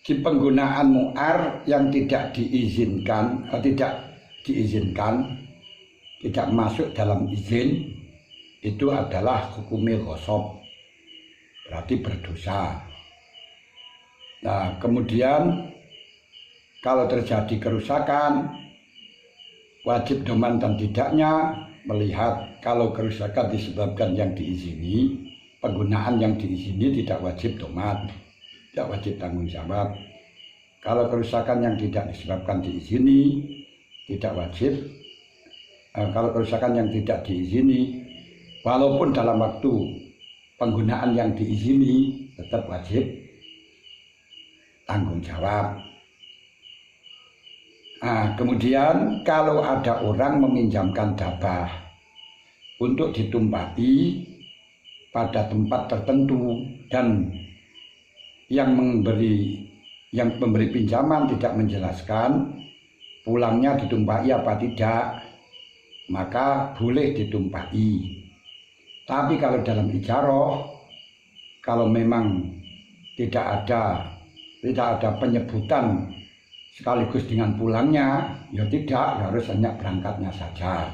di penggunaan mu'ar yang tidak diizinkan, tidak masuk dalam izin, itu adalah hukumnya ghasab, berarti berdosa. Nah, kemudian kalau terjadi kerusakan, wajib doman dan tidaknya melihat kalau kerusakan disebabkan yang diizini, penggunaan yang diizini tidak wajib doman, tidak wajib tanggung jawab. Kalau kerusakan yang tidak disebabkan diizini, tidak wajib. Kalau kerusakan yang tidak diizini, walaupun dalam waktu penggunaan yang diizini, tetap wajib tanggung jawab. Nah, kemudian kalau ada orang meminjamkan dabah untuk ditumpahi pada tempat tertentu dan yang memberi pinjaman tidak menjelaskan pulangnya ditumpahi apa tidak, maka boleh ditumpahi. Tapi kalau dalam ijarah, kalau memang tidak ada penyebutan sekaligus dengan pulangnya, ya tidak, harus hanya berangkatnya saja.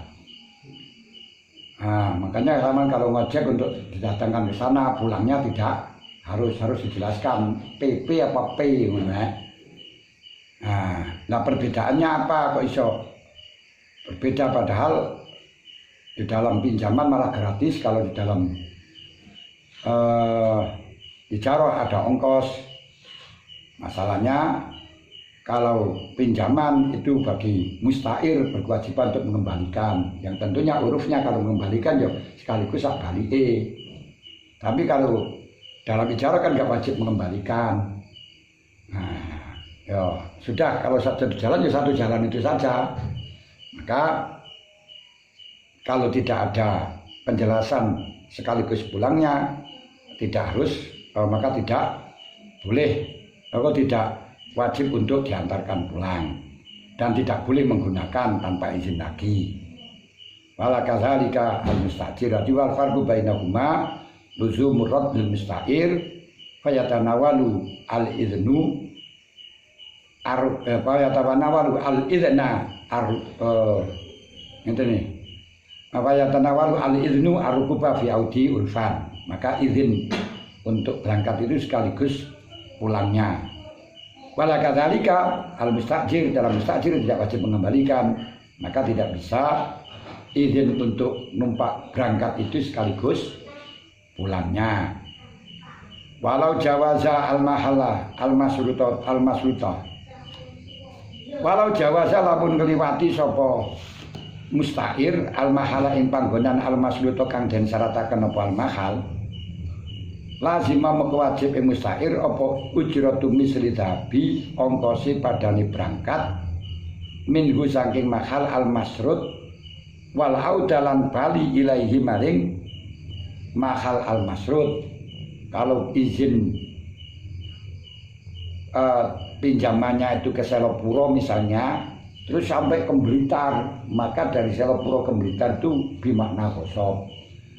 Nah, makanya kalau ngojek untuk didatangkan ke sana, pulangnya tidak harus dijelaskan PP apa P. Nah, perbedaannya apa kok iso berbeda, padahal di dalam pinjaman malah gratis, kalau di dalam ijarah ada ongkos. Masalahnya kalau pinjaman itu bagi mustair berkewajiban untuk mengembalikan, yang tentunya urufnya kalau mengembalikan ya sekaligus sak balike. Tapi kalau dalam ijarah kan nggak wajib mengembalikan. Nah, ya sudah, kalau satu jalan ya satu jalan itu saja. Maka kalau tidak ada penjelasan sekaligus pulangnya, tidak harus, maka tidak boleh, atau tidak wajib untuk diantarkan pulang, dan tidak boleh menggunakan tanpa izin lagi. Wala kadzalika al-mustajiratu wal farqu bainahuma luzumur raddil musta'ir fayatanawalu al-idnu fayatanawalu al-idna fayatanawalu al-idnu arquba fi audi urfan. Maka izin untuk berangkat itu sekaligus pulangnya. Wala kadzalika al-mustajir, dalam mustajir tidak wajib mengembalikan, maka tidak bisa izin untuk numpak berangkat itu sekaligus pulangnya. Walau jawaza al-mahala al-masruta, walau jawaza lamun ngliwati sapa mustair al-mahala ing panggonan al-masruta kang den syarataken apa al-mahal, lazima mekewajib ing mustair apa ujratu misli dhabi, ongkose padane berangkat, minhu saking mahal al-masrut, wal audalan bali ilaihi maring mahal al-masrut. Kalau izin pinjamannya itu ke Selepuro misalnya, terus sampai ke Blitar, maka dari Selepuro ke Blitar itu bimakna ghasab.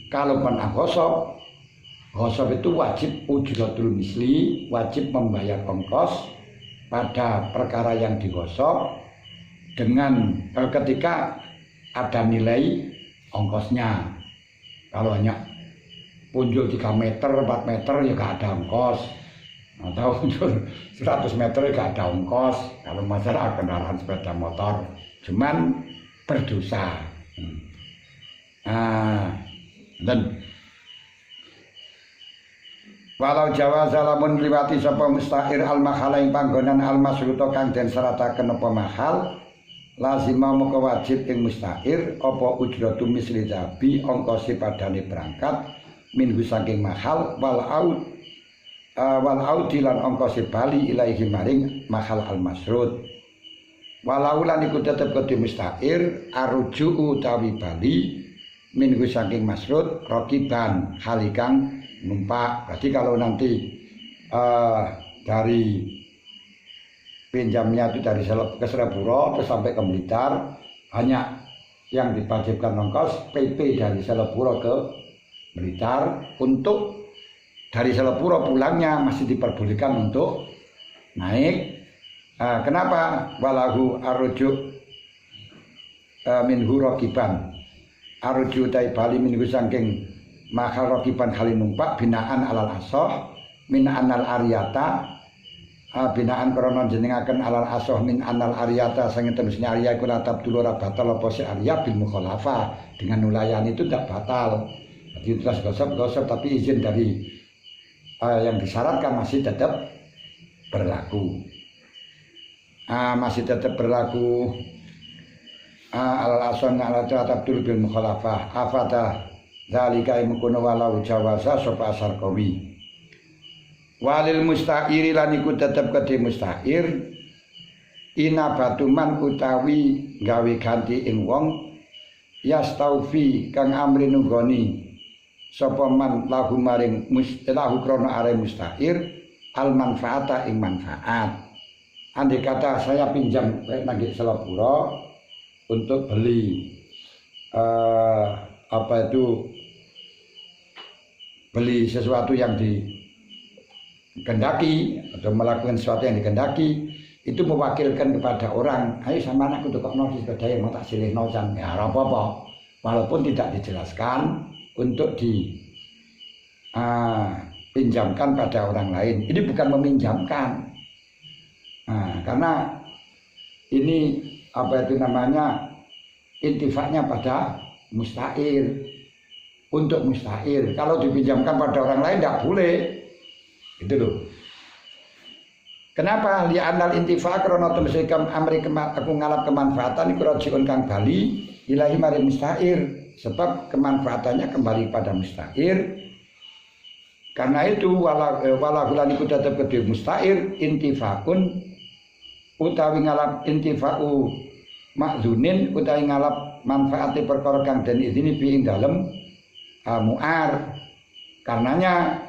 Kalau pernah ghasab itu wajib ujratul misli, wajib membayar ongkos pada perkara yang dighasab dengan ketika ada nilai ongkosnya. Kalau hanya punjul 3 meter, 4 meter ya gak ada ongkos, atau punjul 100 meter ya gak ada ongkos kalau masalah kendaraan sepeda motor, cuman berdosa. Dan walau jawaza lamun liwati sapa mustahir al-mahala ing panggonan al-masruta kang den syarataken apa mahal, lazima moko wajib ing mustahir apa ujratu misli dhabi, ongkose padane berangkat, minhu saking mahal, wal aud lan ongkose bali ilaihi maring mahal al-masrut. Walau lan iku tetep kudu mustahir arujuu utawi bali minhu saking masrut rakiban halikang numpak. Berarti kalau nanti dari pinjamnya itu dari ke Selepuro terus sampai ke Blitar, hanya yang diwajibkan ongkos PP dari Selepuro ke Blitar. Untuk dari Selepuro pulangnya masih diperbolehkan untuk naik. Kenapa walahu arrujuk minhu raqiban, arruju tai bali minhu saking mahal raqiban kali numpak binaan alal asoh min anal ariyata, binaan krana jenengaken alal asoh min anal ariyata sing temesne arya iku latap dulur batal apa si arya bil mukhalafah, dengan nulayani itu tidak batal. Jadi terus gosok tapi izin dari yang disyaratkan masih tetap berlaku. Masih tetap berlaku alal ason ala tabdul bil mukhalafah afata zalika imkuno walau jawasa sapa asar qawi walil musta'iri lan iku tetep kedhe musta'ir inabatuman utawi gawe ganti ing wong yastaufi kang amri nunggoni sapa man lahu maring mustalahu krana are musta'ir al manfaata ing manfaat. Andai kata saya pinjam nagih Selapura untuk beli beli sesuatu yang dikendaki atau melakukan sesuatu yang dikendaki, itu mewakilkan kepada orang, ayo sama anakku tukokno sepeda yang mau tak silihno jan, ya apa-apa, walaupun tidak dijelaskan untuk pinjamkan pada orang lain. Ini bukan meminjamkan. Karena ini intifaknya pada musta'ir, untuk musta'ir. Kalau dipinjamkan pada orang lain tidak boleh, gitu loh. Kenapa? Li'anal intifak karena temese amri aku ngalap kemanfaatan iku rajiun kang bali ilahi mari musta'ir, sebab kemanfaatannya kembali pada musta'ir. Karena itu wala bulan iku tetep kedhe musta'ir intifakun utawi ngalap intifa'u makzunin utawi ngalap manfaati perkara kang den izini bi ing dalem mu'ar. Karenanya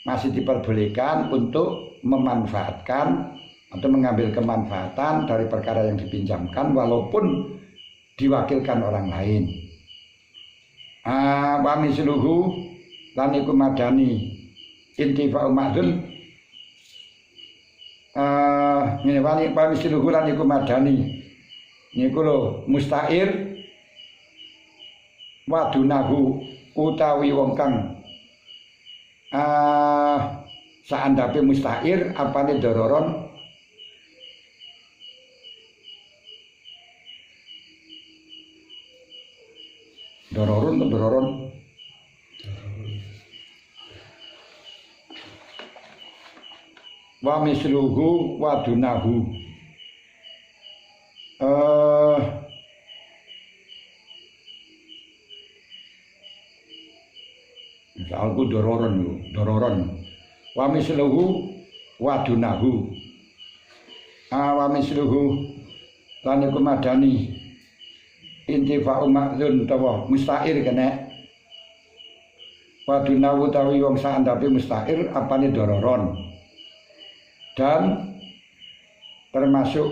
masih diperbolehkan untuk memanfaatkan atau mengambil kemanfaatan dari perkara yang dipinjamkan walaupun diwakilkan orang lain. Wa misluhu lan iku madani intifa'u makzun ngene wali pamisluhu lan iku madani niku lho musta'ir wadunahu utawi wong kang saandhape musta'ir apane dororon wa misluhu wa dunahu misalku dororon wa misluhu wa dunahu wa misluhu lan iku madani intifa'u ma'zun tawa musta'ir kene wa dunahu tawi wong saandhape musta'ir apane dororon. Dan termasuk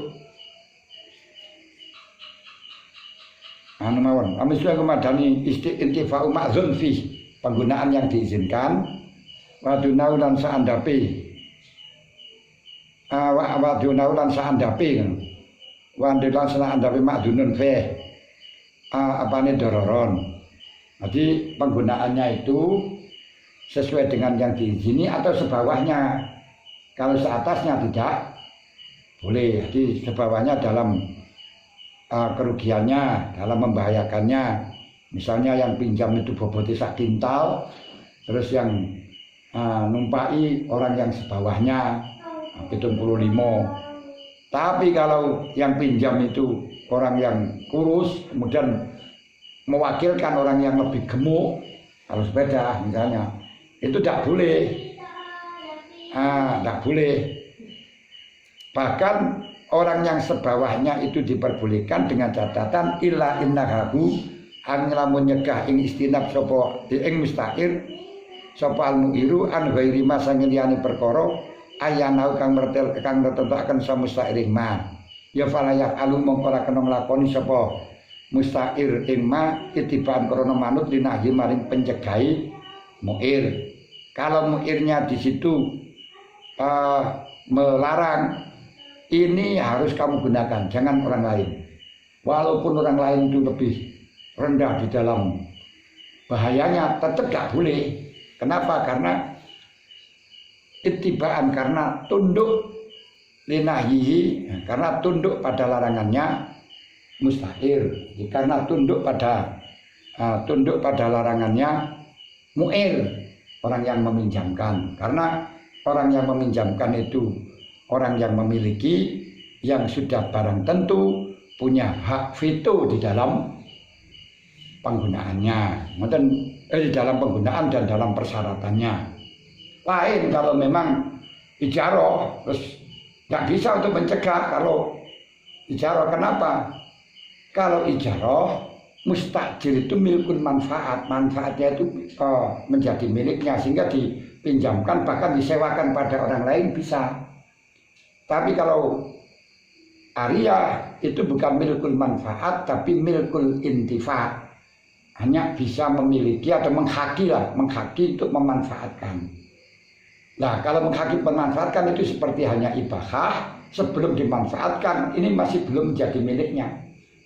mawon amislah kemadani intifa'u ma'zun fi penggunaan yang diizinkan wadunau lan saandape wadunau lan saandape wandelan saandape ma'dunun fi apane dororon. Jadi penggunaannya itu sesuai dengan yang diizini atau sebawahnya. Kalau seatasnya tidak boleh, jadi sebawahnya dalam kerugiannya, dalam membahayakannya. Misalnya yang pinjam itu bobotnya sak kintal, terus yang numpai orang yang sebawahnya 75. Tapi kalau yang pinjam itu orang yang kurus, kemudian mewakilkan orang yang lebih gemuk, kalau sepeda misalnya, itu tidak boleh. Tidak boleh. Bahkan orang yang sebawahnya itu diperbolehkan dengan catatan illa innahu an lamun nyegah ing istinab sapa ing musta'ir sapa al-mu'iru an ghairi ma sangiliyane perkara ayanau kang netentaken sa musta'ir ma ya falayak alu mongko ora kena nglakoni sapa musta'ir ing ma itibaan krana manut linahi maring pencegahi mu'ir. Kalau mu'irnya di situ melarang ini harus kamu gunakan, jangan orang lain. Walaupun orang lain itu lebih rendah di dalam bahayanya, tetap gak boleh. Kenapa? Karena ittibaan, karena tunduk linahyihi, karena tunduk pada larangannya mustahir, karena tunduk pada larangannya mu'ir, orang yang meminjamkan. Karena orang yang meminjamkan itu orang yang memiliki, yang sudah barang tentu punya hak veto di dalam penggunaannya, di dalam penggunaan dan dalam persyaratannya. Lain kalau memang ijaroh, terus nggak bisa untuk mencegah kalau ijaroh. Kenapa? Kalau ijaroh mustajir itu milkun manfaat, manfaatnya itu menjadi miliknya sehingga dipinjamkan bahkan disewakan pada orang lain bisa. Tapi kalau aria itu bukan milkul manfaat tapi milkul intifa, hanya bisa memiliki atau menghaki untuk memanfaatkan. Nah kalau menghaki memanfaatkan itu seperti hanya ibahah, sebelum dimanfaatkan ini masih belum menjadi miliknya.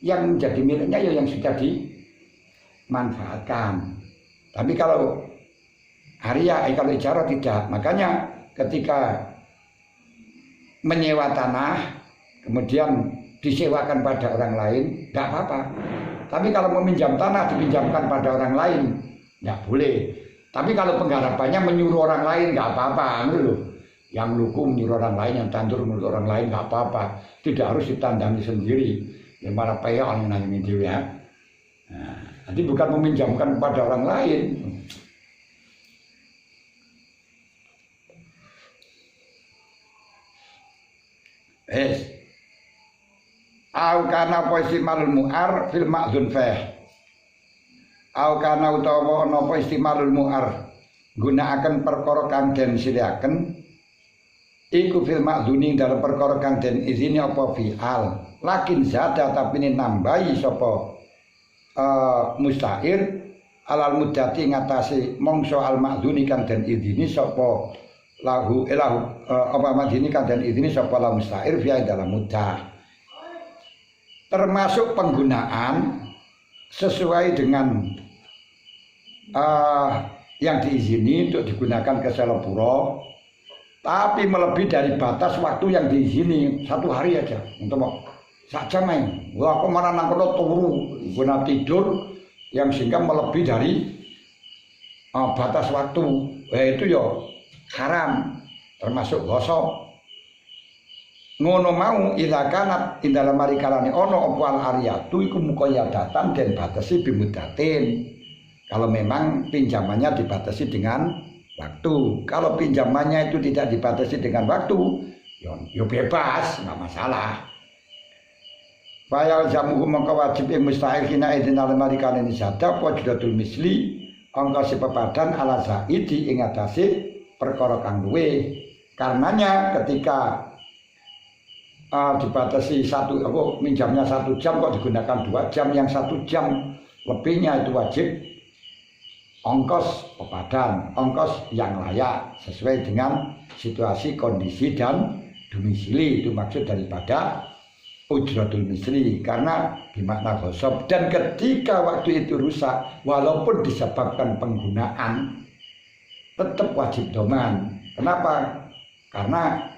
Yang menjadi miliknya ya yang sudah dimanfaatkan. Tapi kalau aria, kalau ijarah tidak. Makanya ketika menyewa tanah kemudian disewakan pada orang lain tidak apa-apa. Tapi kalau meminjam tanah dipinjamkan pada orang lain tidak boleh. Tapi kalau penggarapannya menyuruh orang lain nggak apa-apa, loh. Yang lukum menyuruh orang lain, yang tandur menyuruh orang lain nggak apa-apa. Tidak harus ditandangi sendiri. Ya malah peyon nanya itu ya. Nah, nanti bukan meminjamkan kepada orang lain. Au kana apa istimalul mu'ar fil ma'dzun fah. Au kana utawa ana apa istimalul mu'ar gunakaken perkara kang den siliaken iku fil ma'dzuni dalam perkara kang den izini apa fi'al. Lakin zada tapi ini nambahi sapa musta'ir alal mudati ngatasi mongso al ma'dzuni kang den izini sapa lahu apa madini kang den izini sapa la musta'ir fi dalam mudah. Termasuk penggunaan sesuai dengan yang diizini untuk digunakan ke Selepuro, tapi melebihi dari batas waktu yang diizini 1 hari aja untuk saja main. Wah, aku mana nangkut turu guna tidur yang sehingga melebihi dari batas waktu, itu ya haram, termasuk gosok. Ngono mau idza kanat indalam marikalane ono opal ariyatu iku muqayyadatan den batasi bimudatin. Kalau memang pinjamannya dibatasi dengan waktu. Kalau pinjamannya itu tidak dibatasi dengan waktu, ya bebas, nggak masalah. Fayal jamuhu mongko wajib mustahil kina idin dalam marikalane zada wajdatul misli angka sepepadan ala zaidi ing atase perkara kang luwih. Karenanya ketika dibatasi minjamnya 1 jam kok digunakan 2 jam, yang 1 jam lebihnya itu wajib ongkos pepadan, ongkos yang layak sesuai dengan situasi, kondisi dan domisili. Itu maksud daripada ujratul misli, karena dimakna gosok. Dan ketika waktu itu rusak walaupun disebabkan penggunaan tetap wajib doman. Kenapa? Karena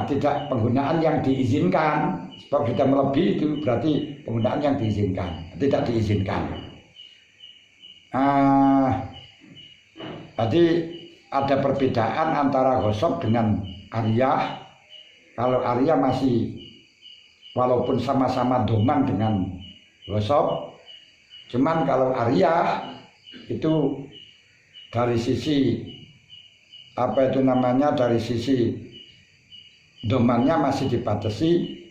tidak penggunaan yang diizinkan. Sebab sudah melebihi itu berarti penggunaan yang diizinkan, tidak diizinkan. Jadi ada perbedaan antara gosok dengan ariyah. Kalau ariyah masih walaupun sama-sama doman dengan gosok, cuman kalau ariyah itu dari sisi dari sisi domannya masih dibatasi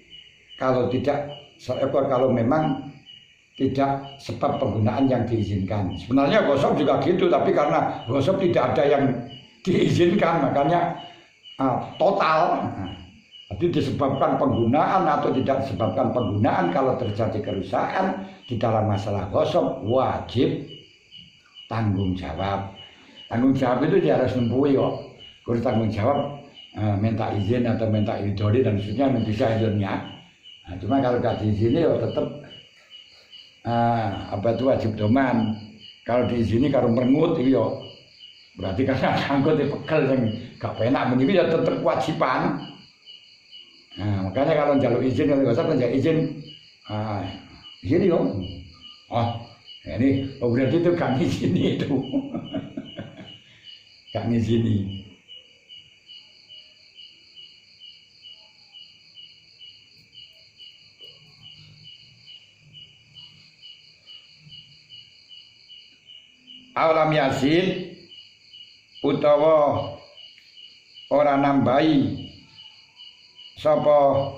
kalau memang tidak sebab penggunaan yang diizinkan. Sebenarnya gosok juga gitu, tapi karena gosok tidak ada yang diizinkan makanya total. Jadi disebabkan penggunaan atau tidak disebabkan penggunaan, kalau terjadi kerusakan di dalam masalah gosok wajib tanggung jawab. Tanggung jawab itu dia harus nempuhi kok. kurang tanggung jawab minta izin atau minta idoli dan seterusnya bisa izinnya. Nah, cuma kalau gak diizini ya tetap apa itu wajib doman. Kalau diizini kalau merengut itu ya berarti karena angkut di pegel yang gak penak begini ya tetap kewajiban. Nah, makanya kalau jalur izin kalau nggak usah izin izin yo. Oh ini berarti itu gak ngizini itu. Gak ngizini. Alam yasin utawa ora nambahi sapa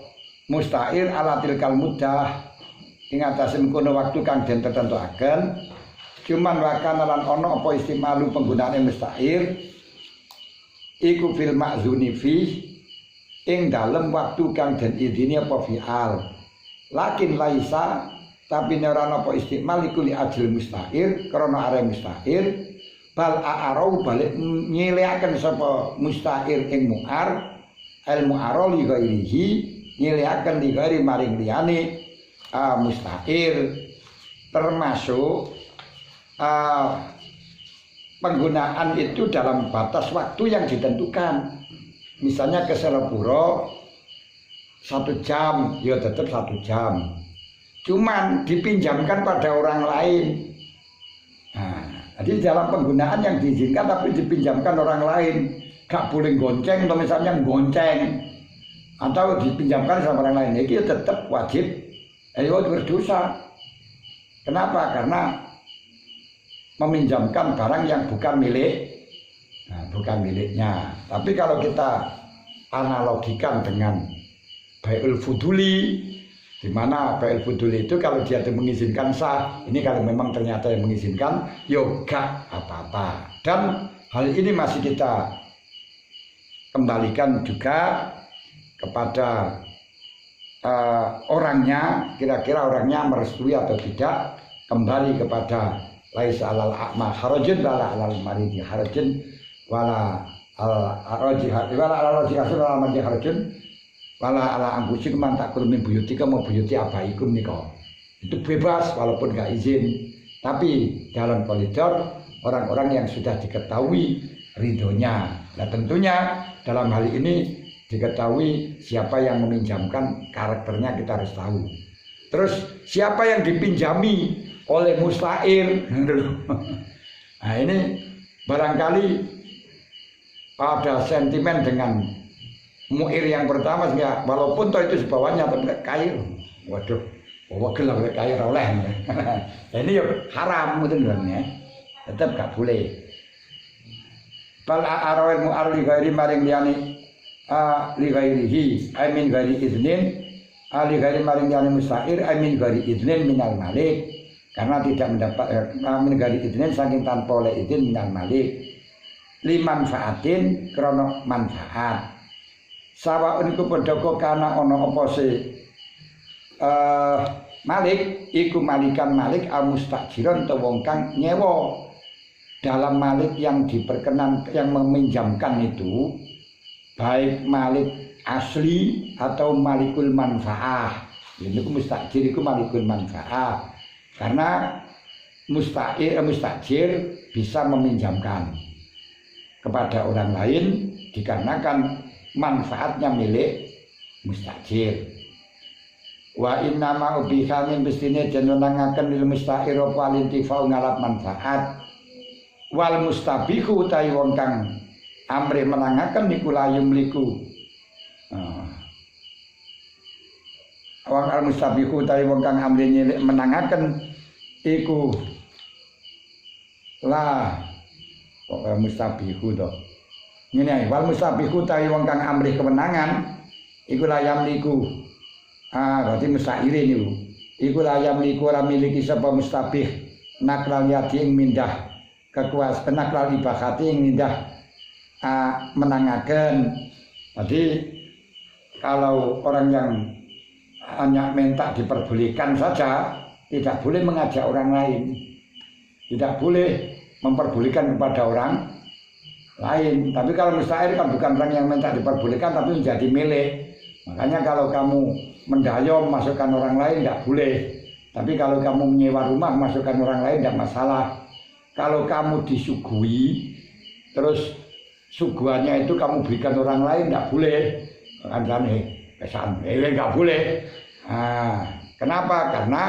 musta'ir ala tilkal mudah ing atase mengkono waktu kang den tertentuaken cuman wakan lan ana apa istimalu penggunaane musta'ir iku fil ma'zuni fi ing dalem waktu kang den idini apa fi'al lakin laisa tapi ora ana apa istimal iku li ajil musta'ir krana are musta'ir bal a'arau balik nyeleaken sapa musta'ir ing mu'ar al mu'arol li ghairihi nyeleaken li ghairi maring liyane musta'ir termasuk penggunaan itu dalam batas waktu yang ditentukan. Misalnya ke Selepuro 1 jam ya tetap 1 jam, cuman dipinjamkan pada orang lain. Nah, jadi dalam penggunaan yang diizinkan tapi dipinjamkan orang lain, gak boleh gonceng atau misalnya gonceng atau dipinjamkan sama orang lain, itu tetap wajib, berdosa. Kenapa? Karena meminjamkan barang yang bukan miliknya. Tapi kalau kita analogikan dengan bai'ul fuduli, di mana bai'ul fuduli itu kalau dia mengizinkan sah, ini kalau memang ternyata yang mengizinkan, yoga apa-apa. Dan hal ini masih kita kembalikan juga kepada orangnya, kira-kira orangnya merestui atau tidak, kembali kepada laisa alal a'ma harajun wala alal maridi harajun wala al-raji wala alal raji wala maridi harajun wala ala angkusikum man takul min buyutikum mau buyuti abaikum nika. Itu bebas walaupun gak izin, tapi dalam koridor orang-orang yang sudah diketahui ridhonya. Nah tentunya dalam hal ini diketahui siapa yang meminjamkan, karakternya kita harus tahu. Terus siapa yang dipinjami oleh musta'ir. Nah ini barangkali ada sentimen dengan mu'ir yang pertama, sehingga walaupun toh itu sebawahnya tapi kayu, waduh, wagel lah kayu oleh. Ini ya haram itu ya, tetap gak boleh. Bal a'arawil mu'ar li ghairi maring liyani li ghairihi amin ghairi iznin li ghairi maring liyani musta'ir amin ghairi iznin minal malik, karena tidak mendapat min ghairi iznin saking tanpa oleh izin minal malik liman faatin krono manfaat sawaun iku padha kana ana apa se malik iku malikan malik al mustajiron to wong kang nyewa. Dalam malik yang diperkenan yang meminjamkan itu baik malik asli atau malikul manfaah. Ini mustajir itu malikul manfaah. Karena mustajir bisa meminjamkan kepada orang lain dikarenakan manfaatnya milik mustajir. Wa inna ma ubiha min bestine den wenangaken lil mustajir apa lintifau ngalap manfaat. Wal mustabihu utawi wong kang amrih menangaken niku layum liku. Wong al mustabihu utawi wong kang amrih nyilik menangaken iku la kok mustabihu to. Ngene ae, wal mustabihu utawi wong kang amrih kemenangan iku layam liku. Berarti mustaire niku. Iku layam liku ora miliki sapa mustabih nakral yadi ing mindah kekuasaan nakral ibahati yang indah menangaken. Jadi kalau orang yang hanya minta diperbolehkan saja, tidak boleh mengajak orang lain, tidak boleh memperbolehkan kepada orang lain. Tapi kalau musta'ir kan bukan orang yang minta diperbolehkan tapi menjadi milik. Makanya kalau kamu mendayung masukkan orang lain tidak boleh. Tapi kalau kamu menyewa rumah masukkan orang lain tidak masalah. Kalau kamu disuguhi terus suguhannya itu kamu berikan orang lain tidak boleh. Kan kesan nggak boleh. Nah, kenapa? Karena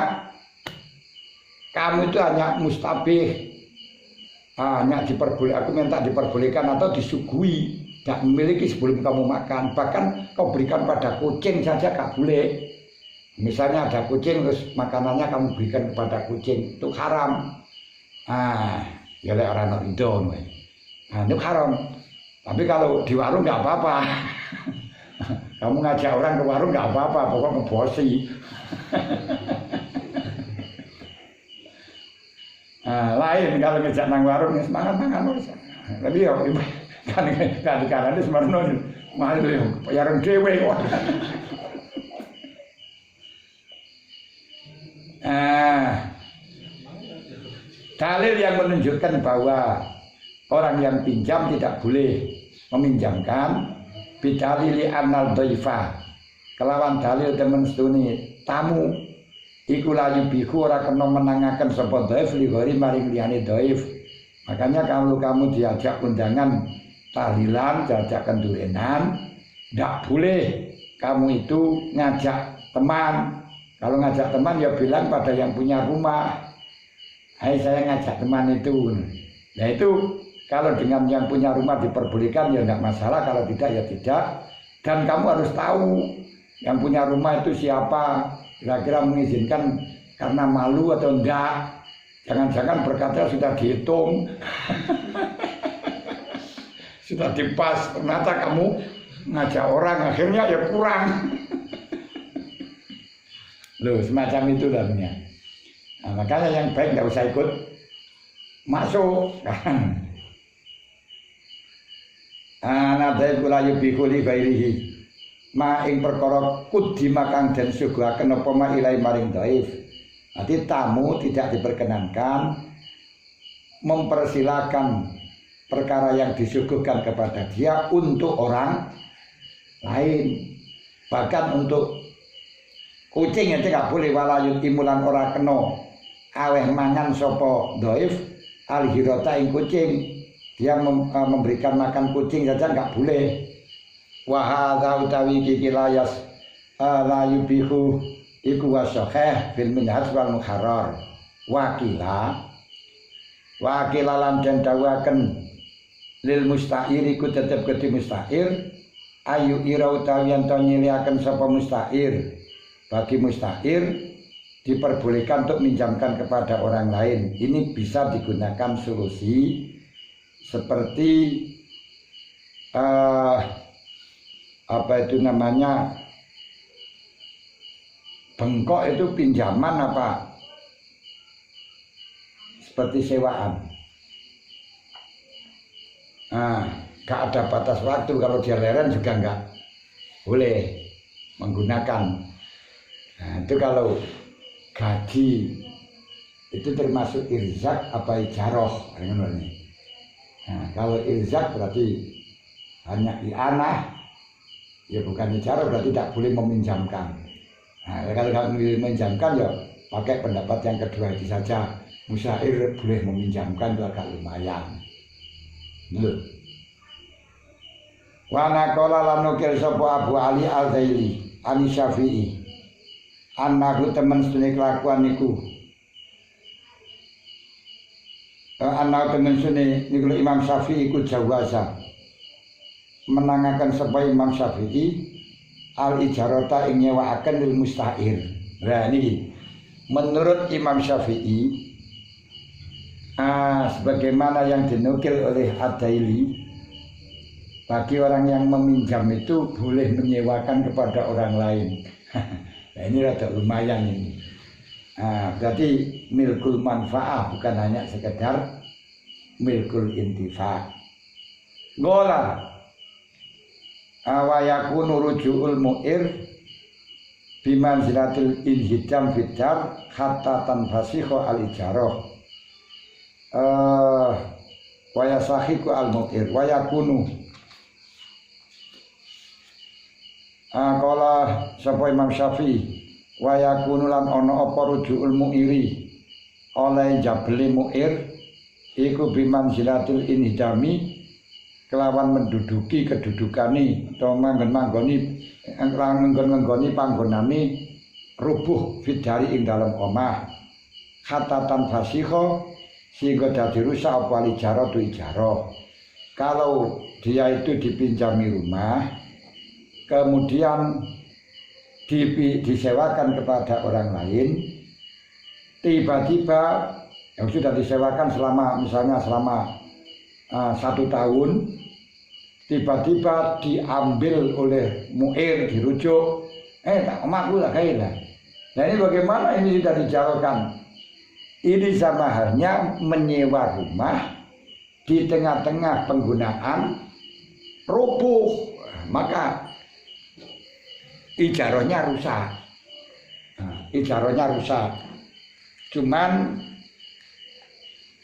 kamu itu hanya mustabih, hanya diperbolehkan, aku minta diperbolehkan atau disuguhi, tidak memiliki sebelum kamu makan. Bahkan kau berikan pada kucing saja gak boleh. Misalnya ada kucing terus makanannya kamu berikan kepada kucing, itu haram. Ya oleh orang Indo, itu haram. Tapi kalau di warung nggak apa-apa. Kamu ngajak orang ke warung nggak apa-apa, pokok ngebosi. Lain kalau ngejak nang warung semangat mangan wis. Tapi ya kan kadang-kadang semarno mahal yo yareng dhewe kok. Dalil yang menunjukkan bahwa orang yang pinjam tidak boleh meminjamkan bidalili annal dhaifa kelawan dalil temen sedune tamu iku layu biku ora kena menangaken sapa dhaif li ghairi maring liyane dhaif. Makanya kalau kamu diajak undangan tahlilan, diajak kendurenan, ndak boleh kamu itu ngajak teman. Kalau ngajak teman ya bilang pada yang punya rumah, "Hai, saya ngajak teman itu." Nah itu kalau dengan yang punya rumah diperbolehkan ya enggak masalah, kalau tidak ya tidak. Dan kamu harus tahu yang punya rumah itu siapa, kira-kira mengizinkan karena malu atau enggak. Jangan-jangan berkatnya sudah dihitung, sudah dipas, ternyata kamu ngajak orang akhirnya ya kurang. Loh, semacam itu namanya. Nah, makanya yang baik nggak usah ikut masuk. Nadai kula yubiku li ghairihi ma ing perkara kudima kang den suguhaken apa ma ilai maring dhaif. Nanti tamu tidak diperkenankan mempersilakan perkara yang disuguhkan kepada dia untuk orang lain. Bahkan untuk kucing itu nggak boleh, walayut timulan ora kena aweh mangan sapa dhaif alhirata ing kucing. Dia memberikan makan kucing saja nggak boleh. Wahadha utawi kikilayas layu bihu iku wasaheh bil minhaj wal muharrar. Wakila lan den dawaken lil musta'ir iku tetep kedhi musta'ir ayu ira utawi yen to nyiliaken sapa musta'ir. Bagi musta'ir diperbolehkan untuk minjamkan kepada orang lain. Ini bisa digunakan solusi seperti apa itu namanya, bengkok itu pinjaman apa seperti sewaan. Gak ada batas waktu, kalau dia leren juga nggak boleh menggunakan. Nah, itu kalau gaji itu termasuk irzak apa ijaroh. Nah, kalau irzak berarti hanya i'anah, ya bukan ijaroh, berarti tidak boleh meminjamkan. Nah, kalau nggak meminjamkan ya pakai pendapat yang kedua itu saja. Musyair boleh meminjamkan, itu agak lumayan. Loh. Wa naqala lan nukil sapa Abu Ali Al-Zaili Ani Syafi'i annahu temen sedene kelakuan niku. Annahu temen sedene niku Imam Syafi'i iku jawaza menangaken sapa Imam Syafi'i al-ijarata ing nyewaaken lil musta'ir. Nah niki menurut Imam Syafi'i sebagaimana yang dinukil oleh Ad-Daili, bagi orang yang meminjam itu boleh menyewakan kepada orang lain. Nah, ini rada lumayan ini. Berarti milkul manfaah, bukan hanya sekedar milkul intifa. Gola wa yakunu rujuul mu'ir bimanzilatil inhidam bidar hatta tanfasikho al-ijarah. waya sahiku al-mu'ir waya kunu kala sapa Imam Syafi'i waya kunu lan ana apa rujuul mu'iri oleh jabeli mu'ir iku bimanzilatil inhidami kelawan menduduki kedudukane atau manggon-manggoni panggonane rubuh fidari ing dalam omah khatatan fasiho sehingga dadi rusak apa ijarah tu ijarah. Kalau dia itu dipinjami rumah kemudian disewakan kepada orang lain, tiba-tiba yang sudah disewakan misalnya selama 1 tahun, tiba-tiba diambil oleh mu'ir, dirujuk, omahku lah kaya lah. Nah ini bagaimana ini sudah dijalankan? Ini sama halnya menyewa rumah di tengah-tengah penggunaan rubuh, maka ijarahnya rusak. Ijarahnya rusak. Cuman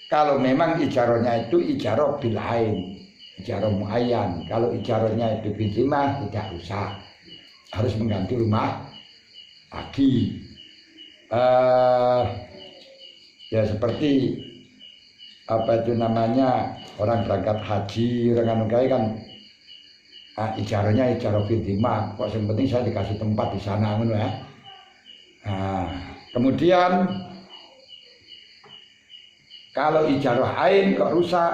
kalau memang ijarahnya itu ijarah bil ain, ijarah muayyan. Kalau ijarahnya itu bil timah tidak rusak. Harus mengganti rumah lagi. Ya seperti apa itu namanya orang berangkat haji, orang kaya kan ijarahnya ijarah bil timah. Kok yang penting saya dikasih tempat di sana ngono ya. Kemudian kalau ijarah ain kok rusak,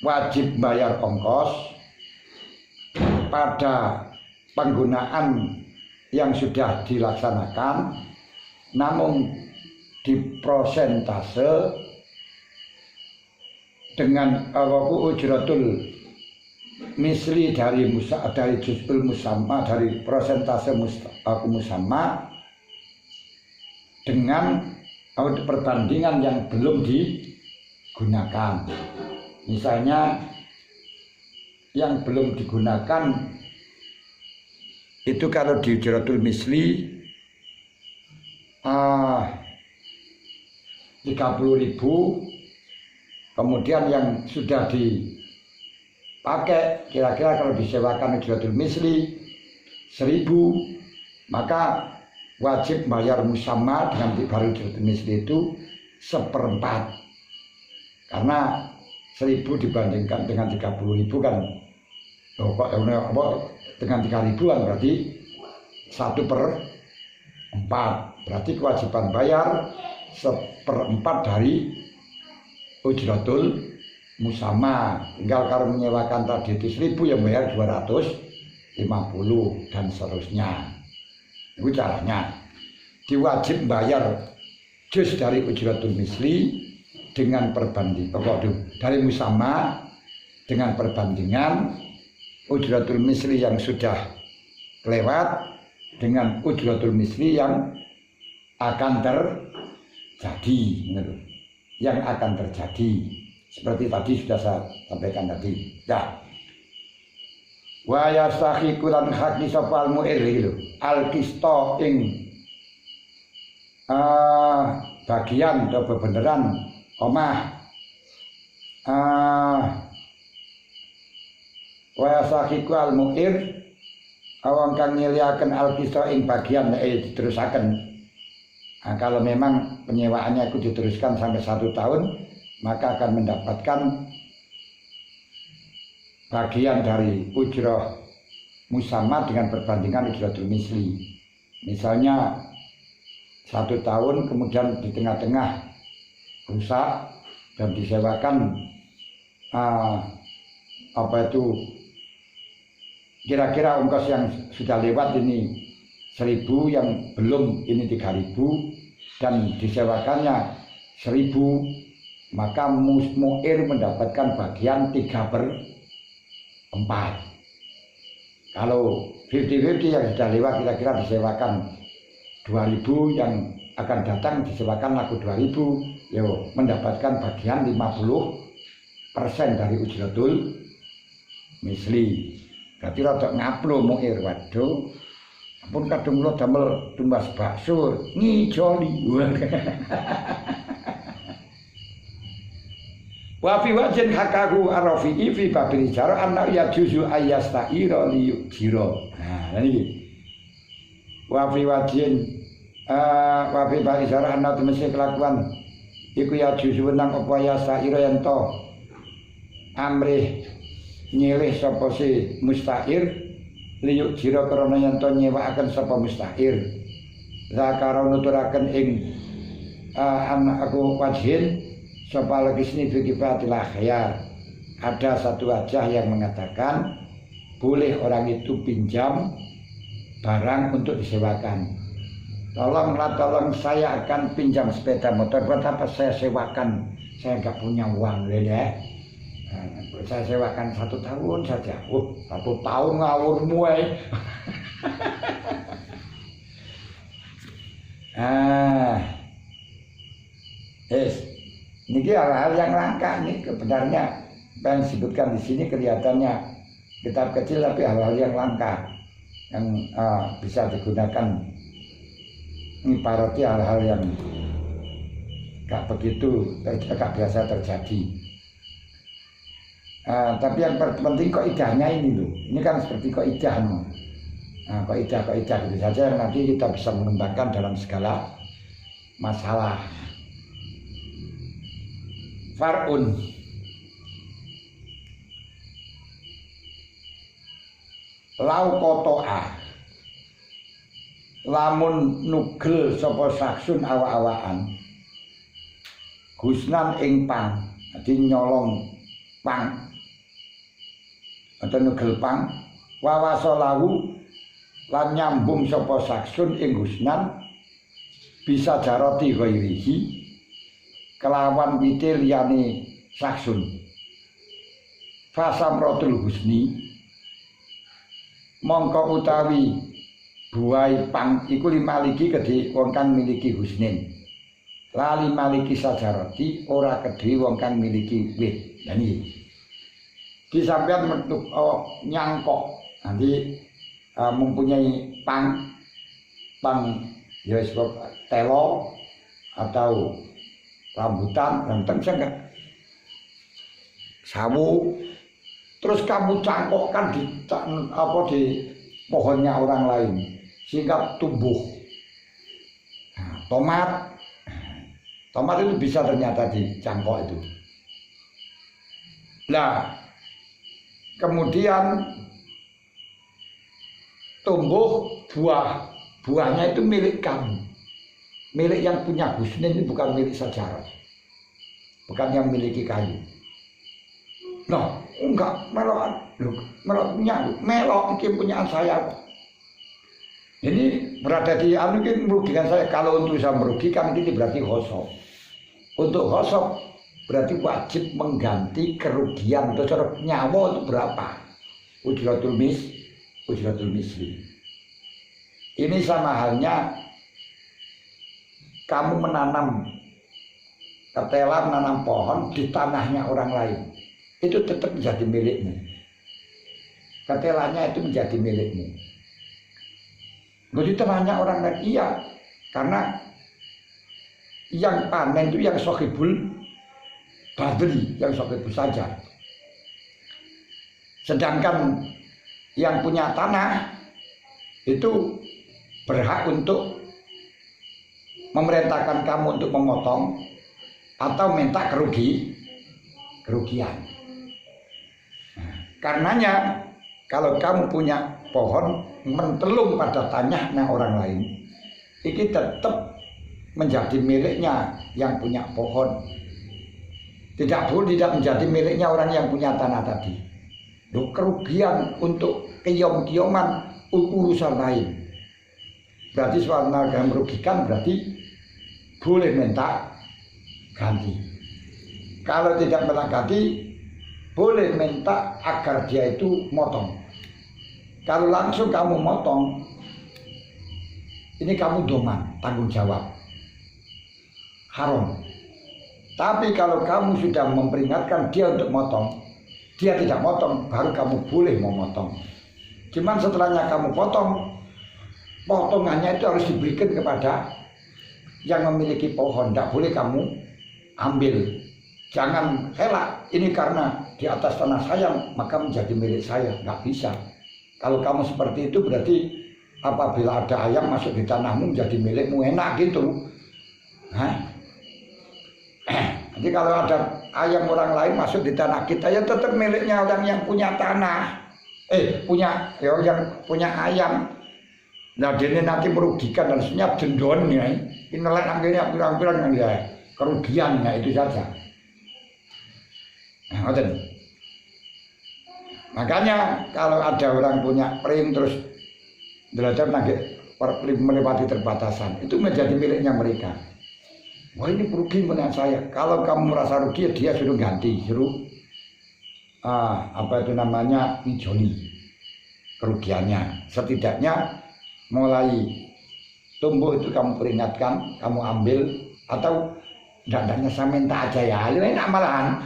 wajib bayar ongkos pada penggunaan yang sudah dilaksanakan, namun diprosentase dengan ujratul misli dari juz'ul musamma, dari persentase musamma dengan perbandingan yang belum digunakan. Misalnya yang belum digunakan itu kalau di ujratul misli 30.000, kemudian yang sudah dipakai kira-kira kalau disewakan ujratul misli 1.000, maka wajib bayar musamma dengan baru ujratul misli itu 1/4, karena 1.000 dibandingkan dengan 30.000 kan dengan 3.000 kan berarti 1/4, berarti kewajiban bayar 1/4 dari ujratul musamma. Tinggal kalau menyewakan tadi itu 1.000 yang bayar 250 dan seterusnya. Itu caranya. Diwajib bayar juz dari ujratul misli dengan perbandingan dari musamma dengan perbandingan ujratul misli yang sudah lewat dengan ujratul misli yang akan terjadi, yang akan terjadi seperti tadi sudah saya sampaikan tadi. Ya. Wa yastahiqu lan haqi safal mu'ir al-qista ing bagian atau bebeneran omah. Wa yastahiqu al-mu'ir awang kang nyeliaken al-qista ing bagian diterusaken. Nah, kalau memang penyewaannya itu diteruskan sampai 1 tahun, maka akan mendapatkan bagian dari ujrah musamma dengan perbandingan ujratul misli. Misalnya 1 tahun kemudian di tengah-tengah rusak dan disewakan kira-kira ongkos yang sudah lewat ini 1.000, yang belum ini 3.000 dan disewakannya 1.000, maka mu'ir mendapatkan bagian 3/4. Kalau 50-50 yang sudah lewat kira-kira disewakan 2.000, yang akan datang disewakan laku 2.000, mendapatkan bagian 50% dari ujratul misli. Berarti rada ngaplo mu'ir, waduh. Ampun kadung kula damel tumbas bakso ngijoli. Wa fi wajin hakaku arafi'i fi babil jaro anna ya juzu ayasta'ira li jiro. Nah, ini. Wa fi wajin wa fi babil jaro anna temesi kelakuan iku ya juzu nang apa ayasta'ira yen to amrih nyilih sapa si musta'ir liyuk jiro krana yen to nyewakaken sapa musta'ir. Zakara nuturaken ing anak aku wajhin sapa lagi signifikifatil khayar. Ada satu wajah yang mengatakan boleh orang itu pinjam barang untuk disewakan. Tolong saya akan pinjam sepeda motor. Buat apa saya sewakan? Saya nggak punya uang ya. Saya sewakan 1 tahun saja. 1 tahun ngawur muai. Ini hal-hal yang langka nih sebenarnya yang disebutkan di sini kelihatannya kitab kecil tapi hal-hal yang langka yang bisa digunakan ngiparati hal-hal yang gak begitu gak biasa terjadi. Tapi yang penting kaidahnya ini loh. Ini kan seperti kaidah no. Kaidah gitu saja yang nanti kita bisa mengembangkan dalam segala masalah. Far'un lau koto'a lamun nugel sapa saksun awa-awaan husnan ing pang dadi nyolong pang atau nugel pang wawasolahu lan nyambung sapa saksun ing husnan bisa jaroti ghairihi kelawan wite liyane saksun fasamratul husni mongko utawi buai pang iku limaliki kedhe wong kang miliki husnin lali maliki sajarati ora kedhe wong kang miliki wit. Lah niki ki sampeyan metu nyangkok nanti mempunyai pang ya sebab telo atau rambutan ganteng sangat sawu terus kamu cangkokkan di pohonnya orang lain sehingga tumbuh. Tomat itu bisa ternyata dicangkok itu. Nah kemudian tumbuh buahnya itu milik kamu. Milik yang punya husnin ini bukan milik sejarah, bukan yang memiliki kayu. Nah, enggak melok ini punya saya. Ini berada di mungkin merugikan saya. Kalau untuk saya merugikan ini berarti khosok. Untuk khosok berarti wajib mengganti kerugian. Untuk nyawa itu berapa? Ujratul misli. Ini sama halnya kamu menanam ketela, menanam pohon di tanahnya orang lain, itu tetap menjadi milikmu. Ketelanya itu menjadi milikmu. Di tanahnya orang lain, iya, karena yang panen itu yang sohibul badri, yang sohibul saja. Sedangkan yang punya tanah itu berhak untuk memerintahkan kamu untuk memotong atau minta kerugian. Karenanya kalau kamu punya pohon mentelung pada tanahnya orang lain, ini tetap menjadi miliknya yang punya pohon. Tidak menjadi miliknya orang yang punya tanah tadi. Kerugian untuk kiyom-kiyoman urusan lain. Berarti soal yang merugikan berarti boleh minta ganti. Kalau tidak minta ganti, boleh minta agar dia itu motong. Kalau langsung kamu motong, ini kamu doman, tanggung jawab, haram. Tapi kalau kamu sudah memperingatkan dia untuk motong, dia tidak motong, baru kamu boleh memotong. Cuman setelahnya kamu potong, potongannya itu harus diberikan kepada yang memiliki pohon. Tidak boleh kamu ambil. Jangan rela ini karena di atas tanah saya maka menjadi milik saya, nggak bisa. Kalau kamu seperti itu berarti apabila ada ayam masuk di tanahmu menjadi milikmu, enak gitu. Jadi kalau ada ayam orang lain masuk di tanah kita ya tetap miliknya orang yang punya tanah. Yang punya ayam. Nah dia nanti merugikan dan sebenarnya dendon ya. Ini akhirnya pirang-pirang ya kerugian ya itu saja. Makanya kalau ada orang punya prim terus belajar melewati terbatasan itu menjadi miliknya mereka. Wah ini rugi punya saya. Kalau kamu merasa rugi dia suruh ganti, suruh ngijoli kerugiannya. Setidaknya mulai tumbuh itu kamu peringatkan, kamu ambil atau dandanya saya minta aja ya, ini malahan.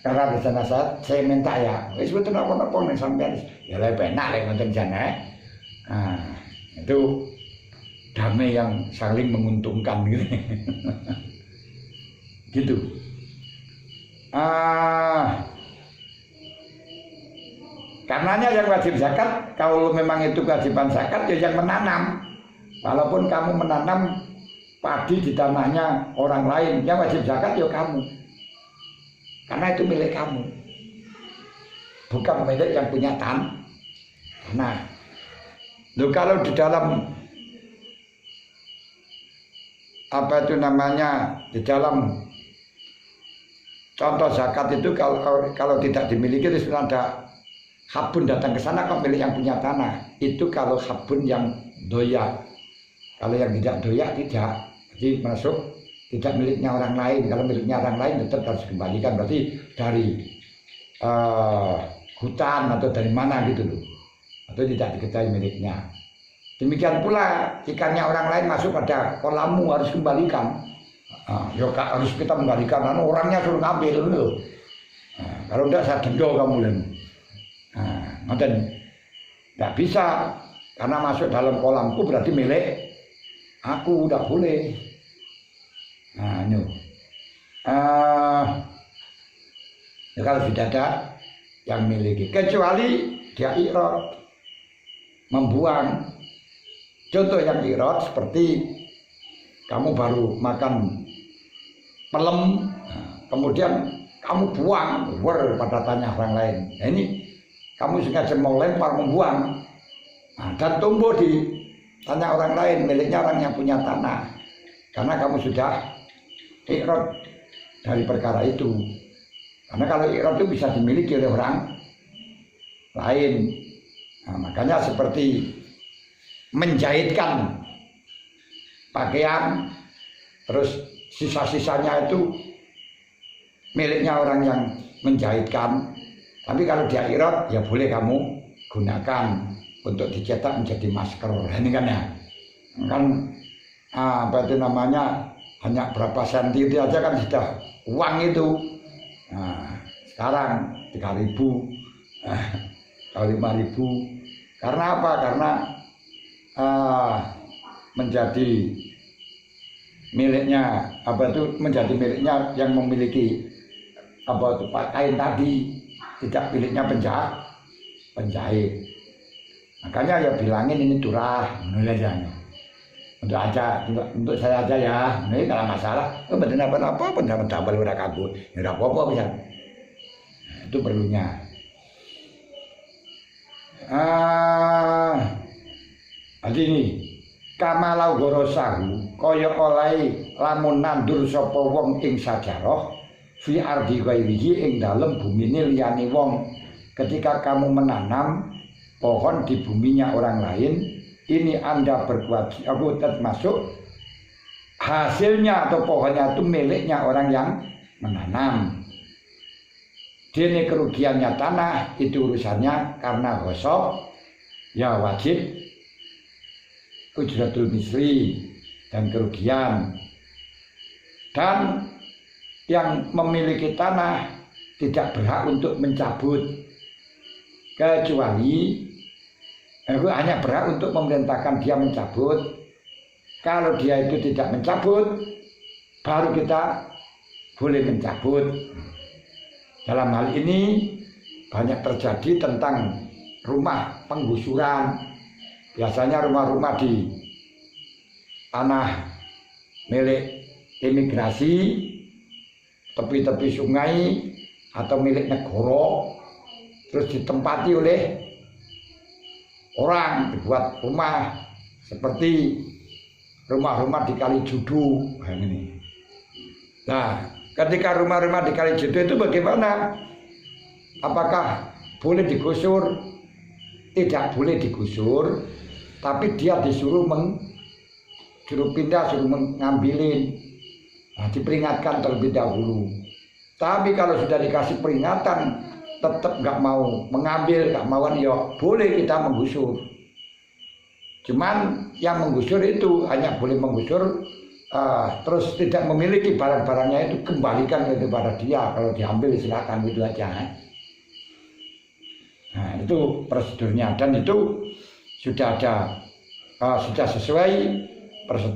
Karena di sana saya minta ya, betul apa-apa nih sampai ya lebih enak lagi nonton sana. Itu damai yang saling menguntungkan gitu. Gitu. Karenanya yang wajib zakat, kalau memang itu kewajiban zakat ya yang menanam. Walaupun kamu menanam padi di tanahnya orang lain, yang wajib zakat ya kamu. Karena itu milik kamu, bukan milik yang punya tanah. Nah, kalau di dalam di dalam contoh zakat itu kalau tidak dimiliki itu ada habun datang ke sana kok milik yang punya tanah. Itu kalau habun yang doyak. Kalau yang tidak doyak tidak, jadi masuk. Tidak miliknya orang lain. Kalau miliknya orang lain tetap harus dikembalikan. Berarti dari hutan atau dari mana gitu loh. Atau tidak diketahui miliknya. Demikian pula ikannya orang lain masuk pada kolammu harus kembalikan. Harus kita kembalikan. Orangnya suruh ngambil loh. Kalau tidak saya denda kamu lho. Tidak bisa karena masuk dalam kolamku berarti milik aku, udah boleh. Kalau sudah ada yang miliki, kecuali dia irad membuang. Contoh yang irad seperti kamu baru makan pelem, kemudian kamu buang pada tanya orang lain. Nah, ini kamu sengaja mau lempar membuang, dan tumbuh di tanya orang lain, miliknya orang yang punya tanah. Karena kamu sudah ikrad dari perkara itu. Karena kalau ikrad itu bisa dimiliki oleh orang lain. Makanya seperti menjahitkan pakaian, terus sisa-sisanya itu miliknya orang yang menjahitkan. Tapi kalau dia ikrad ya boleh kamu gunakan untuk dicetak menjadi masker. Ini kan ya. Hanya berapa senti itu aja kan sudah uang itu. Sekarang 3.000 kalau 5.000. Karena apa? Karena menjadi miliknya menjadi miliknya yang memiliki kain tadi, tidak miliknya penjahit. Makanya ya bilangin ini turah, untuk saya aja ya. Ini kalau masalah, bener apa pendapat udah kabur, ya udah apa bisa. Itu perlunya. Jadi ini kamalau gorosahu kaya oleh lamun nandur sapa wong ing sajarah fi ardi ghairihi ing dalem bumine liyane wong. Ketika kamu menanam pohon di buminya orang lain, ini Anda berkewajiban termasuk hasilnya atau pohonnya itu miliknya orang yang menanam. Dene kerugiannya tanah itu urusannya karena gosok ya wajib ujratul misli dan kerugian. Dan yang memiliki tanah tidak berhak untuk mencabut, kecuali hanya berhak untuk memerintahkan dia mencabut. Kalau dia itu tidak mencabut, baru kita boleh mencabut. Dalam hal ini banyak terjadi tentang rumah penggusuran. Biasanya rumah-rumah di tanah milik imigrasi, tepi-tepi sungai atau milik negara, terus ditempati oleh orang, dibuat rumah seperti rumah-rumah di Kalijudu ini. Nah, ketika rumah-rumah di Kalijudu itu bagaimana? Apakah boleh digusur? Tidak boleh digusur, tapi dia disuruh pindah, suruh mengambilin. Nah, diperingatkan terlebih dahulu. Tapi kalau sudah dikasih peringatan tetap nggak mau mengambil, nggak mau, ya boleh kita menggusur. Cuman yang menggusur itu hanya boleh menggusur terus tidak memiliki barang-barangnya, itu kembalikan kepada dia. Kalau diambil silakan, gitu aja. Nah, itu prosedurnya, dan itu sudah ada sudah sesuai prosedur